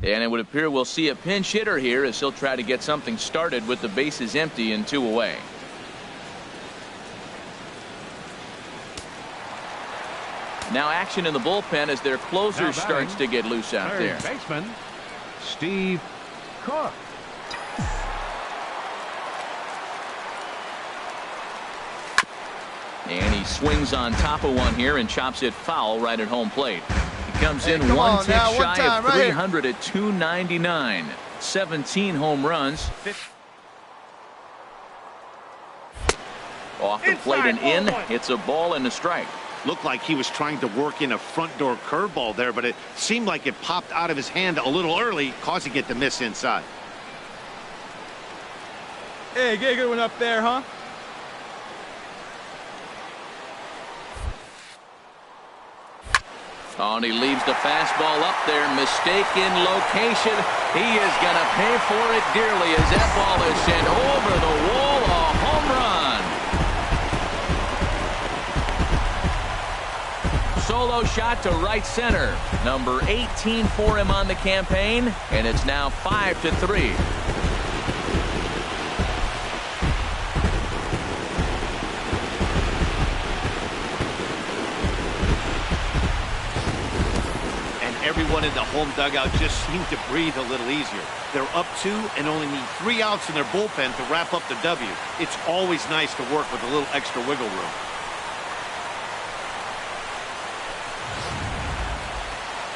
And it would appear we'll see a pinch hitter here as he'll try to get something started with the bases empty and 2 away. Now action in the bullpen as their closer starts to get loose out there. Baseman Steve Cook. And he swings on top of one here and chops it foul right at home plate. He comes in one tick shy of 300 at 299. 17 home runs. Off the plate and in. It's a ball and a strike. Looked like he was trying to work in a front door curveball there, but it seemed like it popped out of his hand a little early, causing it to miss inside. Hey, get a good one up there, huh? Oh, and he leaves the fastball up there. Mistaken location. He is going to pay for it dearly as that ball is sent over the wall. A home run. Solo shot to right center. Number 18 for him on the campaign, and it's now 5-3. Everyone in the home dugout just seemed to breathe a little easier. They're up 2 and only need 3 outs in their bullpen to wrap up the W. It's always nice to work with a little extra wiggle room.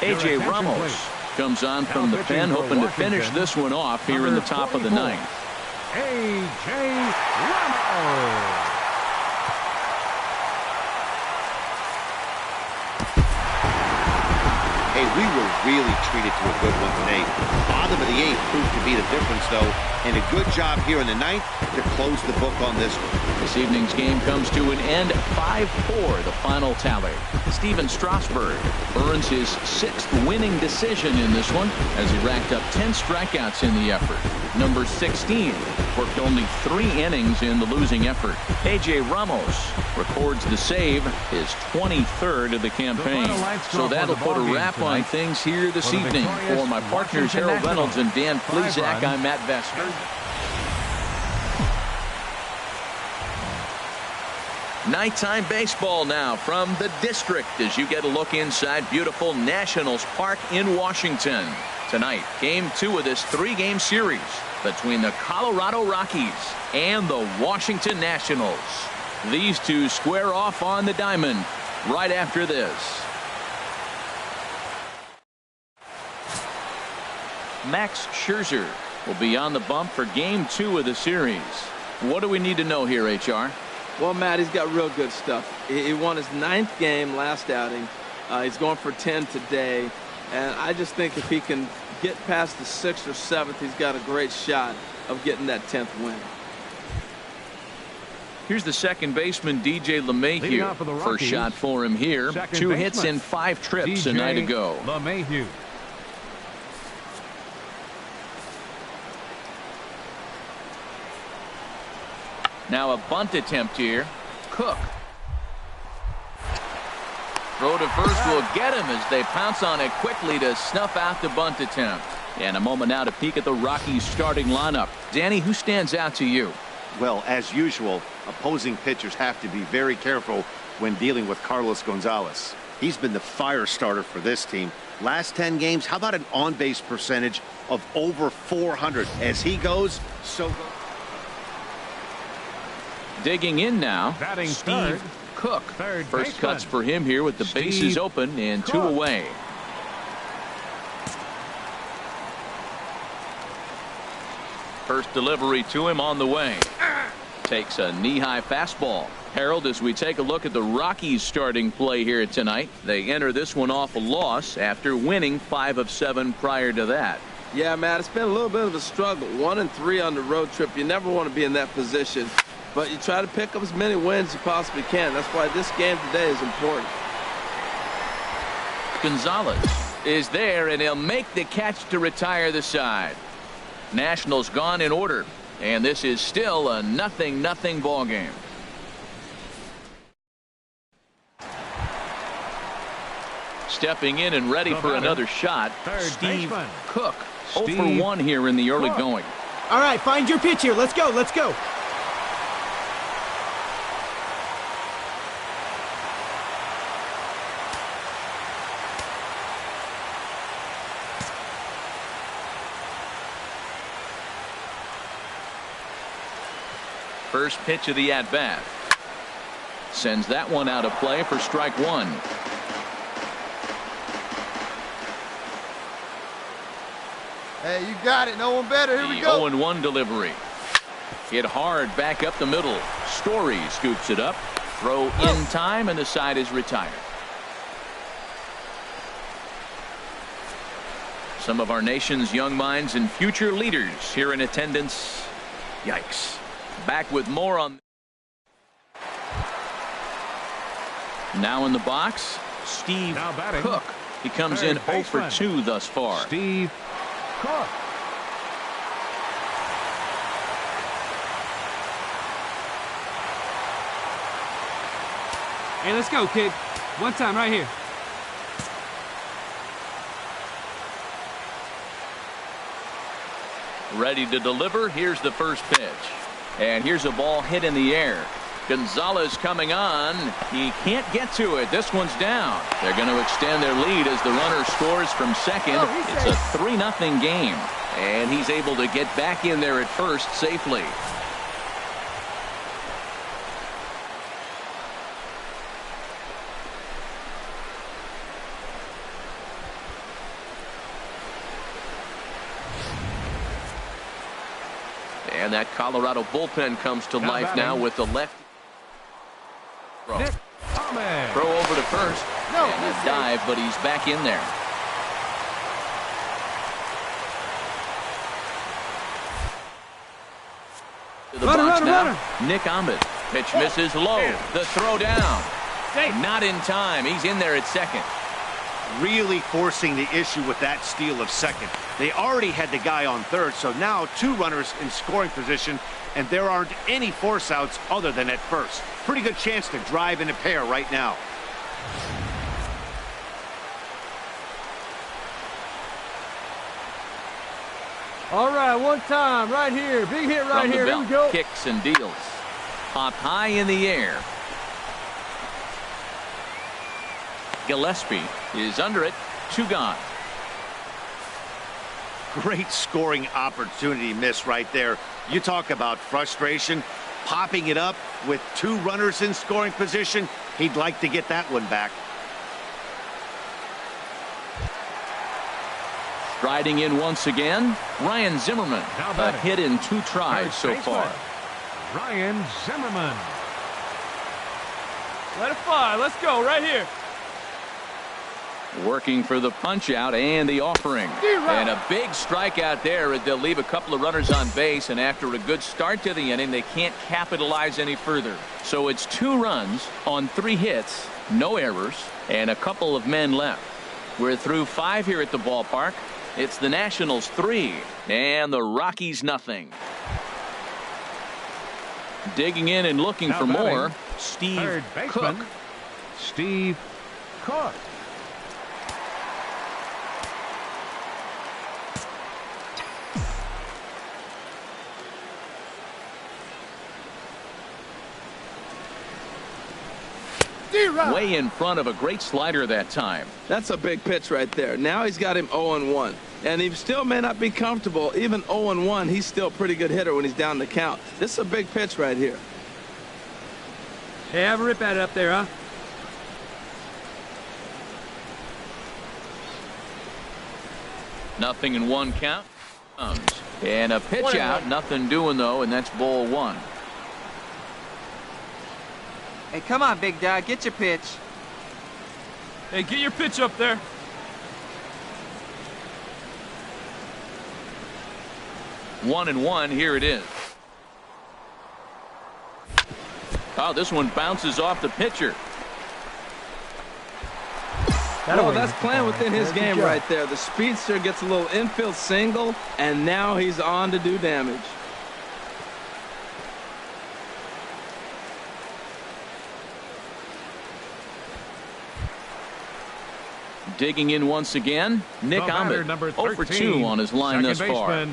A.J. Ramos comes on from the pen, hoping to finish this one off here in the top of the 9th. A.J. Ramos. Hey, we were really treated to a good one today. Bottom of the 8th proved to be the difference, though, and a good job here in the 9th to close the book on this one. This evening's game comes to an end, 5-4, the final tally. Steven Strasburg earns his 6th winning decision in this one as he racked up 10 strikeouts in the effort. Number 16 worked only 3 innings in the losing effort. A.J. Ramos records the save, his 23rd of the campaign. So that'll put a wrap on things here this evening. For my partners Harold Reynolds and Dan Plesac, I'm Matt Vester. Nighttime baseball now from the district as you get a look inside beautiful Nationals Park in Washington. Tonight, game 2 of this 3-game series between the Colorado Rockies and the Washington Nationals. These two square off on the diamond right after this. Max Scherzer will be on the bump for game 2 of the series. What do we need to know here, HR? Well, Matt, he's got real good stuff. He won his 9th game last outing. He's going for 10 today. And I just think if he can get past the 6th or 7th, he's got a great shot of getting that 10th win. Here's the second baseman, DJ LeMahieu. First shot for him here. 2 hits in 5 trips a night ago. LeMahieu. Now a bunt attempt here. Cook. Throw to first will get him as they pounce on it quickly to snuff out the bunt attempt. And a moment now to peek at the Rockies starting lineup. Danny, who stands out to you? Well, as usual, opposing pitchers have to be very careful when dealing with Carlos Gonzalez. He's been the fire starter for this team. Last 10 games, how about an on-base percentage of over 400? As he goes, so goes. Digging in now, Batting Steve third. Cook. Third First baseman. cuts for him here with the bases open and Cook. 2 away. First delivery to him on the way. Takes a knee-high fastball. Harold, as we take a look at the Rockies starting play here tonight, they enter this one off a loss after winning 5 of 7 prior to that. Yeah, Matt, it's been a little bit of a struggle. 1-3 on the road trip. You never want to be in that position. But you try to pick up as many wins as you possibly can. That's why this game today is important. Gonzalez is there, and he'll make the catch to retire the side. Nationals gone in order, and this is still a 0-0 ball game. Stepping in and ready for another shot, Steve Cook. 0 for 1 here in the early going. All right, find your pitch here. Let's go. Let's go. First pitch of the at-bat. Sends that one out of play for strike one. Hey, you got it. No one better. Here we go. The 0-1 delivery. Hit hard back up the middle. Story scoops it up. Throw in time, and the side is retired. Some of our nation's young minds and future leaders here in attendance. Yikes. Back with more on. Now in the box, Steve Cook. He comes in 0 for 2 thus far. Steve Cook. Hey, let's go, kid. One time right here. Ready to deliver. Here's the first pitch. And here's a ball hit in the air. Gonzalez coming on. He can't get to it. This one's down. They're going to extend their lead as the runner scores from second. It's a 3-0 game. And he's able to get back in there at first safely. And that Colorado bullpen comes to life now with the left. Throw over to first. And a dive, but he's back in there. To the box now. Nick Ahmed. Pitch misses low. The throw down. Not in time. He's in there at second. Really forcing the issue with that steal of second. They already had the guy on third, so now 2 runners in scoring position, and there aren't any force outs other than at first. Pretty good chance to drive in a pair right now. All right, one time right here. Big hit right here. Here we go. Kicks and deals. Popped high in the air. Gillespie is under it. 2 gone. Great scoring opportunity miss right there. You talk about frustration. Popping it up with 2 runners in scoring position. He'd like to get that one back. Striding in once again, Ryan Zimmerman. A hit in 2 tries so far. Ryan Zimmerman. Let it fly. Let's go right here. Working for the punch out and the offering. And a big strikeout there. They'll leave a couple of runners on base, and after a good start to the inning, they can't capitalize any further. So it's 2 runs on 3 hits, no errors, and a couple of men left. We're through 5 here at the ballpark. It's the Nationals 3 and the Rockies nothing. Digging in and looking for more, Steve Cook. Steve Cook. Way in front of a great slider that time. That's a big pitch right there. Now he's got him 0-1. And he still may not be comfortable. Even 0-1, he's still a pretty good hitter when he's down the count. This is a big pitch right here. Hey, have a rip at it up there, huh? Nothing in 1 count. And a pitch out. Nothing doing, though, and that's ball 1. Hey, come on, big dog. Get your pitch. Hey, get your pitch up there. One and one. Here it is. Oh, this one bounces off the pitcher. Well, that's playing within his game right there. The speedster gets a little infield single, and now he's on to do damage. Digging in once again, Nick Ahmed. 0 for 2 on his line thus far.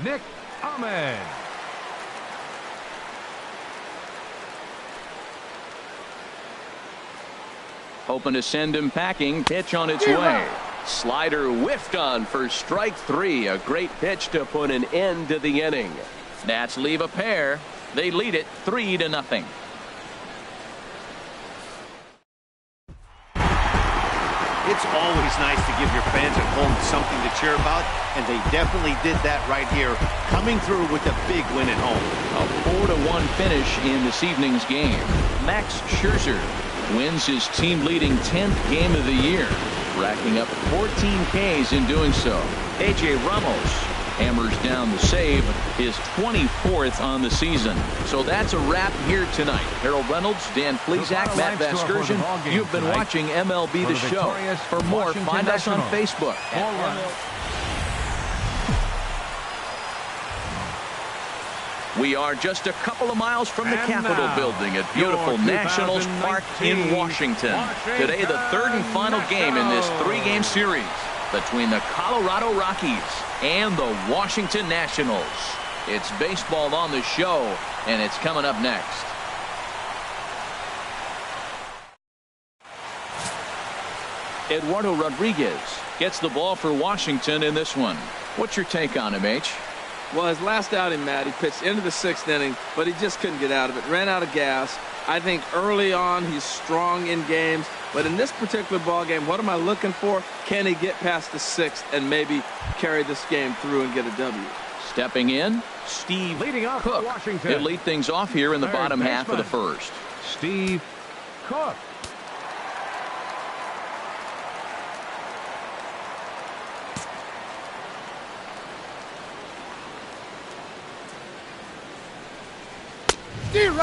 Nick Ahmed. Hoping to send him packing. Pitch on its way. Slider whiffed on for strike 3. A great pitch to put an end to the inning. Nats leave a pair. They lead it 3-0. It's always nice to give your fans at home something to cheer about, and they definitely did that right here, coming through with a big win at home. A 4-1 finish in this evening's game. Max Scherzer wins his team-leading 10th game of the year, racking up 14 Ks in doing so. A.J. Ramos hammers down the save, his 24th on the season. So that's a wrap here tonight. Harold Reynolds, Dan Plesac, Matt Vasgersian. You've been watching MLB The Show. For more, find us on Facebook. We are just a couple of miles from the Capitol building at beautiful Nationals Park in Washington. Today, the third and final game in this 3-game series between the Colorado Rockies and the Washington Nationals. It's baseball on the show, and it's coming up next. Eduardo Rodriguez gets the ball for Washington in this one. What's your take on him, H? Well, his last outing, Matt, he pitched into the 6th inning, but he just couldn't get out of it. Ran out of gas. I think early on he's strong in games, but in this particular ball game, what am I looking for? Can he get past the 6th and maybe carry this game through and get a W? Stepping in, Steve Cook. He'll lead things off here in the bottom half of the first. Steve Cook.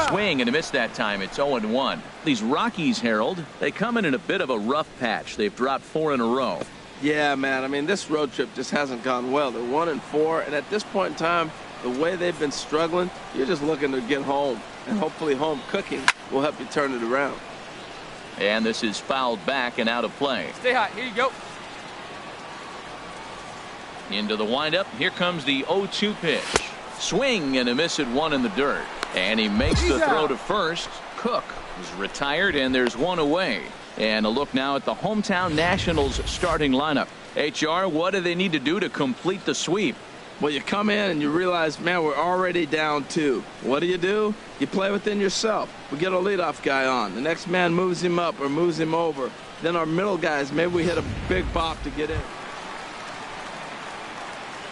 Swing and a miss that time. It's 0-1. These Rockies, Harold, they come in a bit of a rough patch. They've dropped 4 in a row. Yeah, man. I mean, this road trip just hasn't gone well. They're 1-4, and at this point in time, the way they've been struggling, you're just looking to get home, and hopefully home cooking will help you turn it around. And this is fouled back and out of play. Stay hot. Here you go. Into the windup. Here comes the 0-2 pitch. Swing and a miss at 1 in the dirt. And he makes the throw to first. Cook is retired, and there's 1 away. And a look now at the hometown Nationals starting lineup. HR, what do they need to do to complete the sweep? Well, you come in and you realize, man, we're already down 2. What do? You play within yourself. We get a leadoff guy on. The next man moves him up or moves him over. Then our middle guys, maybe we hit a big bop to get in.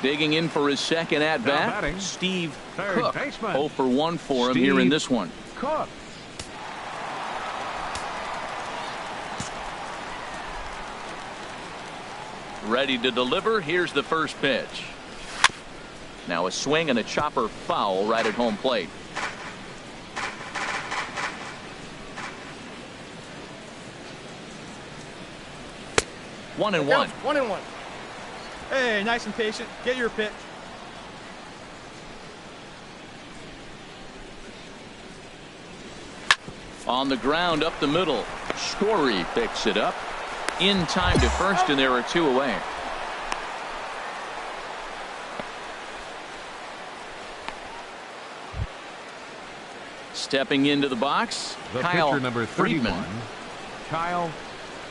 Digging in for his second at-bat, Steve Cook. 0 for 1 for him here in this one. Cook. Ready to deliver. Here's the first pitch. Now a swing and a chopper foul right at home plate. One and one. 1-1. Hey, nice and patient. Get your pitch. On the ground up the middle. Story picks it up. In time to first, and there are 2 away. Stepping into the box, Kyle pitcher number 31, Friedman. Kyle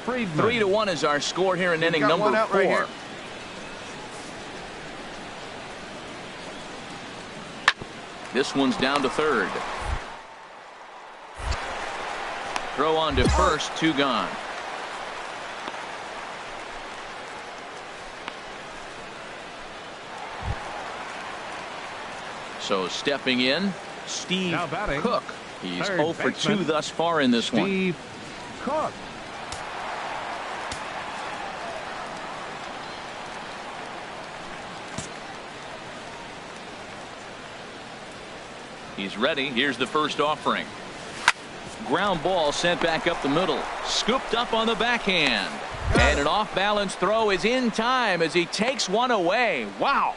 Friedman. 3-1 is our score here in inning number 4. Right, this one's down to third. Throw on to first, 2 gone. So stepping in, Steve Cook. He's 0 for 2 thus far in this one. Steve Cook. He's ready. Here's the first offering. Ground ball sent back up the middle. Scooped up on the backhand. And an off-balance throw is in time as he takes 1 away. Wow.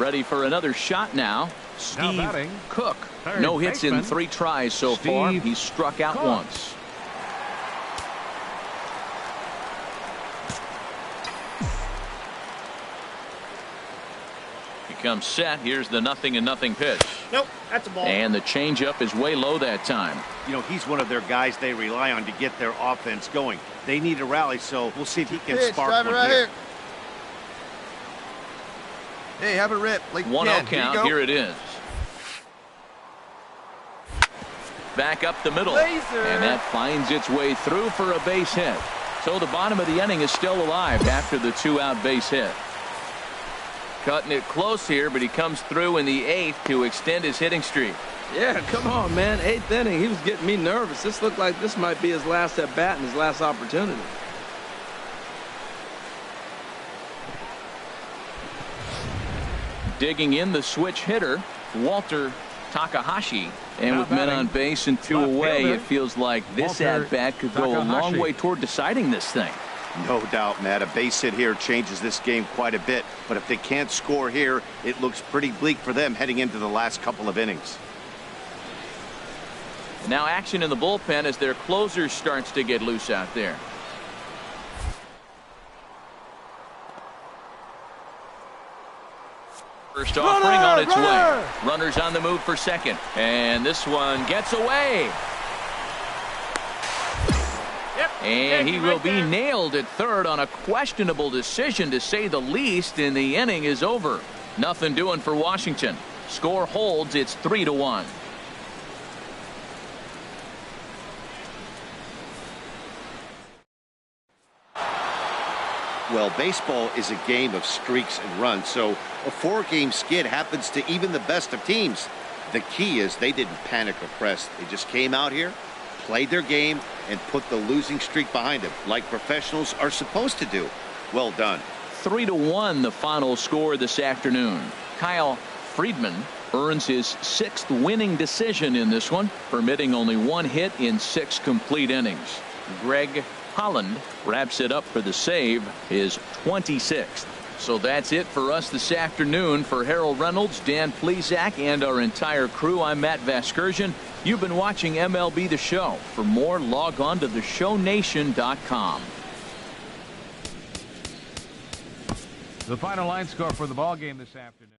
Ready for another shot now. Steve batting, Cook. third No hits in baseman, 3 tries so far. Steve He's struck out Cook. once. He comes set. Here's the 0-0 pitch. Nope, that's a ball. And the changeup is way low that time. You know, he's one of their guys they rely on to get their offense going. They need a rally, so we'll see if he can Pitch, spark drive it one right here. here. Hey, have a rip. Like 1-0 count. Here it is. Back up the middle. Laser. And that finds its way through for a base hit. So the bottom of the inning is still alive after the 2-out base hit. Cutting it close here, but he comes through in the 8th to extend his hitting streak. Yeah, come on, man. 8th inning. He was getting me nervous. This looked like this might be his last at bat and his last opportunity. Digging in the switch hitter, Walter Takahashi. And with men on base and 2 away, it feels like this at-bat could go a long way toward deciding this thing. No doubt, Matt. A base hit here changes this game quite a bit. But if they can't score here, it looks pretty bleak for them heading into the last couple of innings. Now action in the bullpen as their closer starts to get loose out there. First offering on its way. Runners on the move for second. And this one gets away. And he will be nailed at third on a questionable decision, to say the least, and the inning is over. Nothing doing for Washington. Score holds. It's 3-1. Well, baseball is a game of streaks and runs, so a 4-game skid happens to even the best of teams. The key is they didn't panic or press. They just came out here, played their game, and put the losing streak behind them, like professionals are supposed to do. Well done. 3-1 the final score this afternoon. Kyle Friedman earns his 6th winning decision in this one, permitting only 1 hit in 6 complete innings. Greg Holland wraps it up for the save, his 26th. So that's it for us this afternoon. For Harold Reynolds, Dan Plesac, and our entire crew, I'm Matt Vasgersian. You've been watching MLB The Show. For more, log on to theshownation.com. The final line score for the ball game this afternoon.